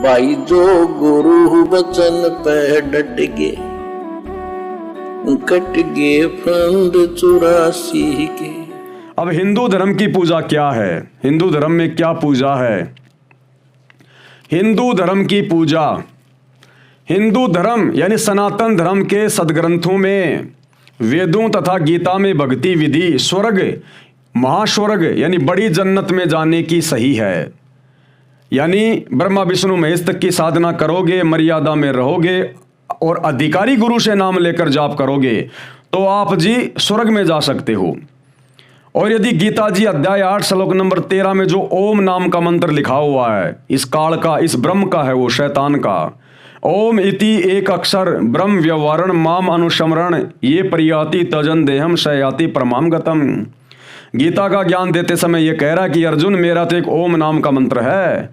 भाई जो गुरु वचन पे डट गे, कट गे फंद 84 के। अब हिंदू धर्म की पूजा क्या है? हिंदू धर्म में क्या पूजा है? हिंदू धर्म की पूजा, हिंदू धर्म यानी सनातन धर्म के सदग्रंथों में, वेदों तथा गीता में भक्ति विधि स्वर्ग, महास्वर्ग यानी बड़ी जन्नत में जाने की सही है। यानी ब्रह्मा विष्णु महेश तक की साधना करोगे, मर्यादा में रहोगे और अधिकारी गुरु से नाम लेकर जाप करोगे तो आप जी स्वर्ग में जा सकते हो। और यदि गीता जी अध्याय 8 श्लोक नंबर 13 में जो ओम नाम का मंत्र लिखा हुआ है, इस काल का, इस ब्रह्म का है, वो शैतान का, ओम इति एक अक्षर ब्रह्म व्यवहारण माम अनुस्मरण ये प्रियाति तजन देहम शयाति परमाम गतम। गीता का ज्ञान देते समय ये कह रहा है कि अर्जुन, मेरा तो एक ओम नाम का मंत्र है,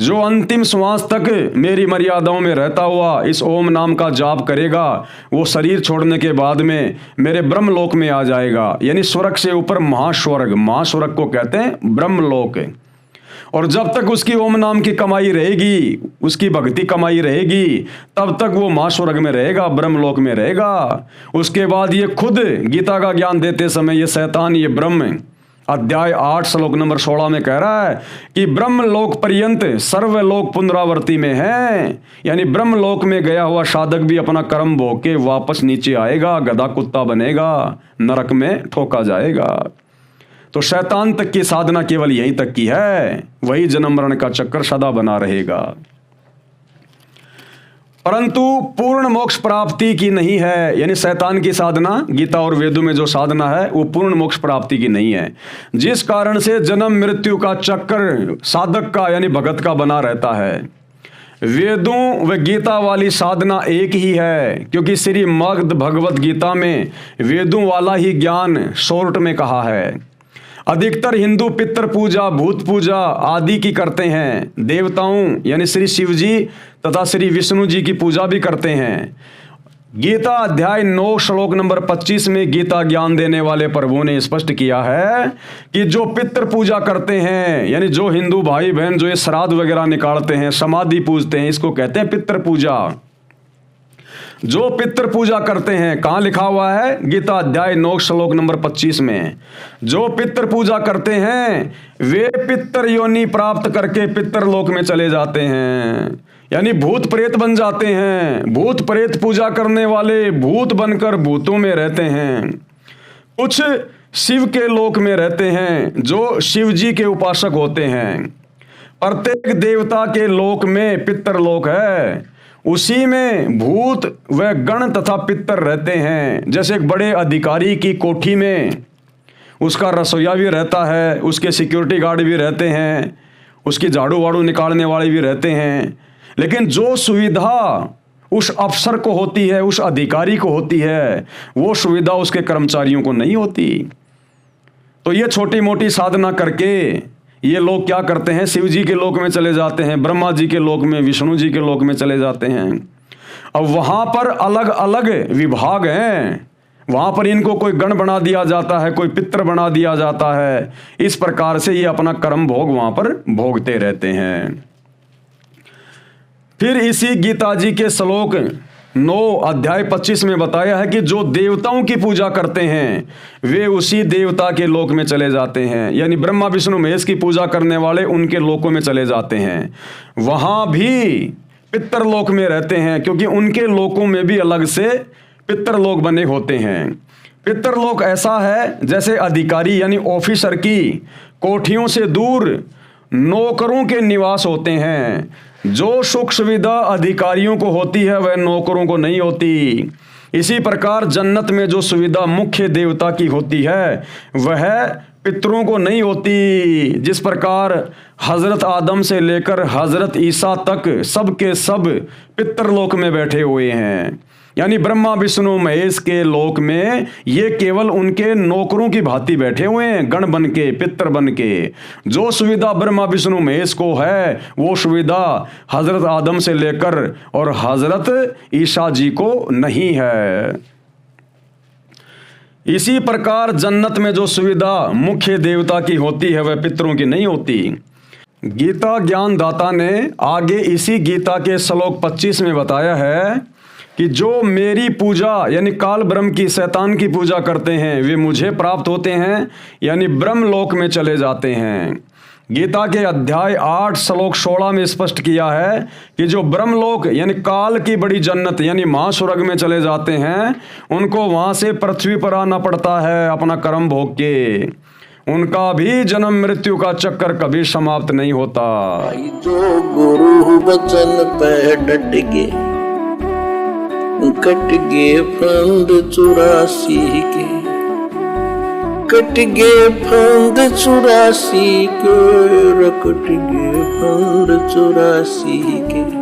जो अंतिम श्वास तक मेरी मर्यादाओं में रहता हुआ इस ओम नाम का जाप करेगा, वो शरीर छोड़ने के बाद में मेरे ब्रह्मलोक में आ जाएगा। यानी स्वर्ग से ऊपर महास्वर्ग, महास्वर्ग को कहते हैं ब्रह्मलोक। और जब तक उसकी ओम नाम की कमाई रहेगी, उसकी भक्ति कमाई रहेगी, तब तक वो महास्वर्ग में रहेगा, ब्रह्मलोक में रहेगा। उसके बाद ये खुद गीता का ज्ञान देते समय ये शैतान, ये ब्रह्म अध्याय 8 श्लोक नंबर 16 में कह रहा है कि ब्रह्मलोक पर्यंत सर्वलोक पुनरावर्ती में है। यानी ब्रह्मलोक में गया हुआ साधक भी अपना कर्म भोग के वापस नीचे आएगा, गधा कुत्ता बनेगा, नरक में ठोका जाएगा। तो शैतान तक की साधना केवल यहीं तक की है, वही जन्म मरण का चक्कर सदा बना रहेगा, परंतु पूर्ण मोक्ष प्राप्ति की नहीं है। यानी शैतान की साधना, गीता और वेदों में जो साधना है वो पूर्ण मोक्ष प्राप्ति की नहीं है, जिस कारण से जन्म मृत्यु का चक्कर साधक का यानी भगत का बना रहता है। वेदों व गीता वाली साधना एक ही है, क्योंकि श्रीमद् भगवत गीता में वेदों वाला ही ज्ञान शॉर्ट में कहा है। अधिकतर हिंदू पितृ पूजा, भूत पूजा आदि की करते हैं, देवताओं यानी श्री शिव जी तथा श्री विष्णु जी की पूजा भी करते हैं। गीता अध्याय 9 श्लोक नंबर 25 में गीता ज्ञान देने वाले प्रभु ने स्पष्ट किया है कि जो पितृ पूजा करते हैं, यानी जो हिंदू भाई बहन जो ये श्राद्ध वगैरह निकालते हैं, समाधि पूजते हैं, इसको कहते हैं पितृ पूजा। जो पितृ पूजा करते हैं, कहाँ लिखा हुआ है? गीता अध्याय 9 श्लोक नंबर 25 में। जो पितृ पूजा करते हैं वे पितृ योनि प्राप्त करके पितृलोक में चले जाते हैं, यानी भूत प्रेत बन जाते हैं। भूत प्रेत पूजा करने वाले भूत बनकर भूतों में रहते हैं। कुछ शिव के लोक में रहते हैं जो शिव जी के उपासक होते हैं। प्रत्येक देवता के लोक में पितृलोक है, उसी में भूत व गण तथा पितर रहते हैं। जैसे एक बड़े अधिकारी की कोठी में उसका रसोईया भी रहता है, उसके सिक्योरिटी गार्ड भी रहते हैं, उसकी झाड़ू वाड़ू निकालने वाले भी रहते हैं, लेकिन जो सुविधा उस अफसर को होती है, उस अधिकारी को होती है, वो सुविधा उसके कर्मचारियों को नहीं होती। तो ये छोटी मोटी साधना करके ये लोग क्या करते हैं? शिव जी के लोक में चले जाते हैं, ब्रह्मा जी के लोक में, विष्णु जी के लोक में चले जाते हैं। अब वहाँ पर अलग अलग विभाग हैं, वहाँ पर इनको कोई गण बना दिया जाता है, कोई पितृ बना दिया जाता है। इस प्रकार से ये अपना कर्म भोग वहाँ पर भोगते रहते हैं। फिर इसी गीता जी के श्लोक 9 अध्याय 25 में बताया है कि जो देवताओं की पूजा करते हैं वे उसी देवता के लोक में चले जाते हैं। यानी ब्रह्मा विष्णु महेश की पूजा करने वाले उनके लोकों में चले जाते हैं, वहां भी पितृलोक में रहते हैं, क्योंकि उनके लोकों में भी अलग से पितृलोक बने होते हैं। पितृलोक ऐसा है जैसे अधिकारी यानी ऑफिसर की कोठियों से दूर नौकरों के निवास होते हैं। जो सुख सुविधा अधिकारियों को होती है वह नौकरों को नहीं होती। इसी प्रकार जन्नत में जो सुविधा मुख्य देवता की होती है वह पितरों को नहीं होती। जिस प्रकार हजरत आदम से लेकर हजरत ईसा तक सब के सब पितरलोक में बैठे हुए हैं, यानी ब्रह्मा विष्णु महेश के लोक में ये केवल उनके नौकरों की भांति बैठे हुए हैं, गण बन के, पितर बन के। जो सुविधा ब्रह्मा विष्णु महेश को है वो सुविधा हजरत आदम से लेकर और हजरत ईसा जी को नहीं है। इसी प्रकार जन्नत में जो सुविधा मुख्य देवता की होती है वह पितरों की नहीं होती। गीता ज्ञान दाता ने आगे इसी गीता के श्लोक 25 में बताया है कि जो मेरी पूजा यानी काल ब्रह्म की, शैतान की पूजा करते हैं वे मुझे प्राप्त होते हैं, यानी ब्रह्म लोक में चले जाते हैं। गीता के अध्याय 8 श्लोक 16 में स्पष्ट किया है कि जो ब्रह्मलोक यानी काल की बड़ी जन्नत यानी महास्वर्ग में चले जाते हैं, उनको वहां से पृथ्वी पर आना पड़ता है अपना कर्म भोग के। उनका भी जन्म मृत्यु का चक्कर कभी समाप्त नहीं होता। जो गुरु वचन पे डट गे, कट गे फंद 84 के, कट गे फंद 84 के, कट गे फंद 84 के।